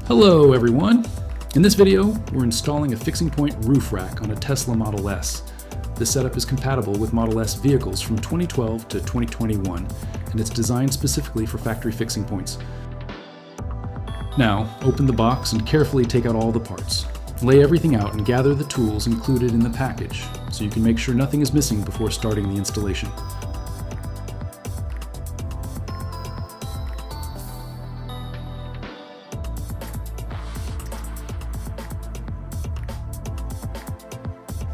Hello everyone! In this video, we're installing a fixing point roof rack on a Tesla Model S. This setup is compatible with Model S vehicles from 2012 to 2021, and it's designed specifically for factory fixing points. Now, open the box and carefully take out all the parts. Lay everything out and gather the tools included in the package, so you can make sure nothing is missing before starting the installation.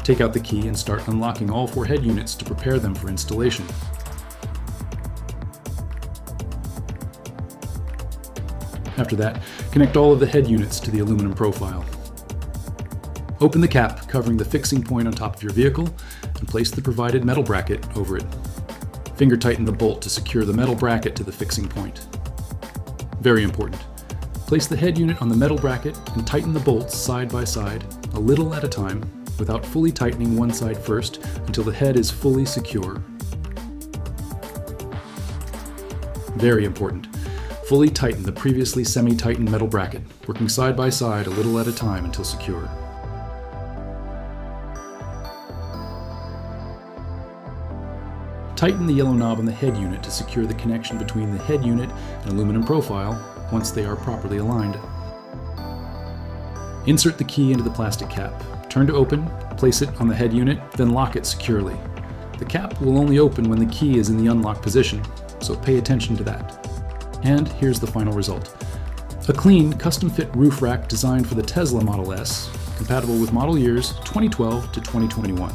Take out the key and start unlocking all 4 head units to prepare them for installation. After that, connect all of the head units to the aluminum profile. Open the cap covering the fixing point on top of your vehicle and place the provided metal bracket over it. Finger tighten the bolt to secure the metal bracket to the fixing point. Very important. Place the head unit on the metal bracket and tighten the bolts side by side, a little at a time, without fully tightening one side first until the head is fully secure. Very important. Fully tighten the previously semi-tightened metal bracket, working side by side a little at a time until secure. Tighten the yellow knob on the head unit to secure the connection between the head unit and aluminum profile once they are properly aligned. Insert the key into the plastic cap. Turn to open, place it on the head unit, then lock it securely. The cap will only open when the key is in the unlock position, so pay attention to that. And here's the final result. A clean, custom-fit roof rack designed for the Tesla Model S, compatible with model years 2012 to 2021.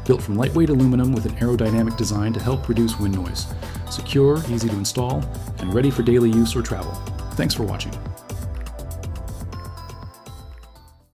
Built from lightweight aluminum with an aerodynamic design to help reduce wind noise. Secure, easy to install, and ready for daily use or travel. Thanks for watching.